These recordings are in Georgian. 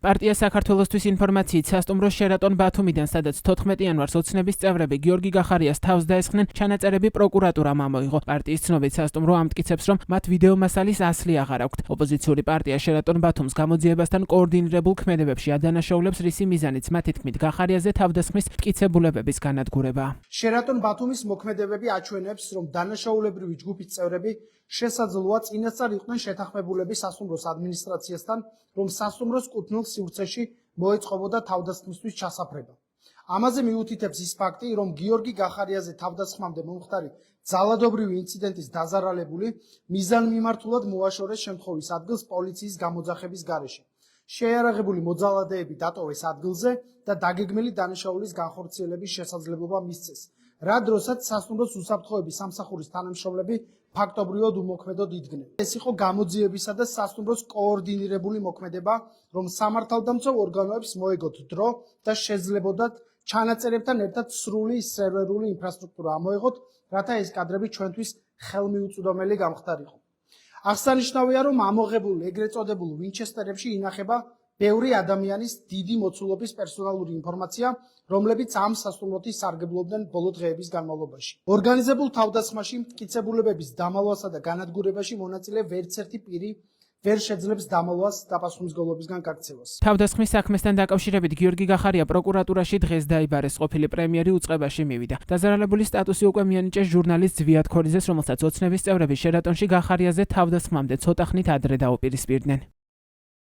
პარტია საქართველოსთვის ინფორმაციით სასტუმრო შერატონ ბათუმიდან, სადაც 14 იანვარს ოცნების წევრები გიორგი გახარიას თავს დაესხნენ, ჩანაწერები პროკურატურამ ამოიღო. პარტიის ცნობით სასტუმრო ამტკიცებს, რომ მათ ვიდეო მასალის ასლი აღარ აქვთ. ოპოზიციური პარტია შერატონ ბათუმს გამოძიებასთან კოორდინირებულ ქმედებებში ადანაშაულებს, რისი მიზანიც მათი თქმით გახარიაზე თავდასხმის მტკიცებულებების განადგურება. შერატონ ბათუმის მოქმედებები აჩვენებს, რომ დანაშაულებრივი ჯგუფის წევრები შესაძლოა წინასწარ იყვნენ შეთანხმებულები სასტუმროს ადმინისტრაციასთან, რომ სასტუმროს კუთვნილ სივრცეში მოეწყობოდა თავდასხმისთვის ჩასაფრება. ამაზე მიუთითებს ის ფაქტი, რომ გიორგი გახარიაზე თავდასხმამდე მომხდარი ძალადობრივი ინციდენტის დაზარალებული მიზანმიმართულად მოაშორეს შემთხვევის ადგილს პოლიციის გამოძახების გარეშე. შეიარაღებული მოძალადეები დატოვეს ადგილზე და დაგეგმილი დანაშაულის განხორციელების შესაძლებლობა მისცეს, რა დროსაც სასტუმროს უსაფრთხოების სამსახურის თანამშრომლები ფაქტობრივად უმოქმედოდ იდგნენ. ეს იყო გამოძიებისა და სასტუმროს კოორდინირებული მოქმედება, რომ სამართალდამცავ ორგანოებს მოეგოთ დრო და შეძლებოდათ ჩანაწერებთან ერთად სრული სერვერული ინფრასტრუქტურა ამოეღოთ, რათა ეს კადრები ჩვენთვის ხელმიუწვდომელი გამხდარიყო. აღსანიშნავია, რომ ამოღებულ ეგრეთ წოდებულ ვინჩესტერებში ინახება ბევრი ადამიანის დიდი მოცულობის პერსონალური ინფორმაცია, რომლებიც ამ სასტუმროთი სარგებლობდნენ ბოლო დღეების განმავლობაში. ორგანიზებულ თავდასხმაში, მტკიცებულებების დამალვასა და განადგურებაში მონაწილე ვერცერთი პირი ვერ შეძლებს დამალვას და პასუხისმგებლობისგან გაქცევას. თავდასხმის საქმესთან დაკავშირებით გიორგი გახარია პროკურატურაში დღეს დაიბარეს, ყოფილი პრემიერი უწყებაში მივიდა. დაზარალებული სტატუსი უკვე მიანიჭეს ჟურნალისტ ზვიად ქორიძეს, რომელსაც ოცნების წევრები შერატონში გახარიაზე თავდასხმამდე ცოტა ხნით ადრე დაუპირისპირდნენ.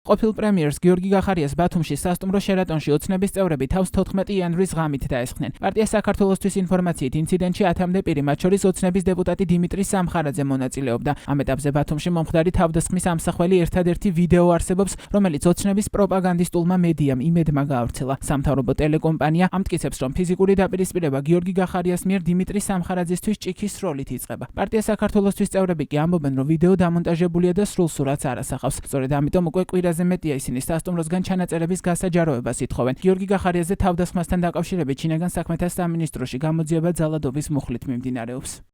ყოფილ პრემიერს გიორგი გახარიას ბათუმში სასტუმრო შერატონში ოცნების წევრები თავს 14 იანვრის ღამით დაესხნენ. პარტია საქართველოსთვის ინფორმაციით ინციდენტში 10-მდე პირი, მათ შორის ოცნების დეპუტატი დიმიტრი სამხარაძე მონაწილეობდა. ამ ეტაპზე ბათუმში მომხდარი თავდასხმის ამსახველი ერთადერთი ვიდეო არსებობს, რომელიც ოცნების პროპაგანდისტულმა მედიამ იმედმა გაავრცელა. სამთავრობო ტელეკომპანია ამტკიცებს, რომ ფიზიკური დაპირისპირება გიორგი გახარიას მიერ დიმიტრი სამხარაძესთვის ჭიქის სროლით იწყება. პარტია საქართველოსთვის წევრები კი ამბობენ, რომ ვიდეო დამონტაჟებულია და სრულ სურათს არ ასახავს. სწორედ ამიტომ უკვე კვირაზე მეტია ისინი სასტუმროსგან ჩანაწერების გასაჯაროებას ითხოვენ. გიორგი გახარიაზე თავდასხმასთან დაკავშირებით შინაგან საქმეთა სამინისტროში გამოძიება ძალადობის მუხლით მიმდინარეობს.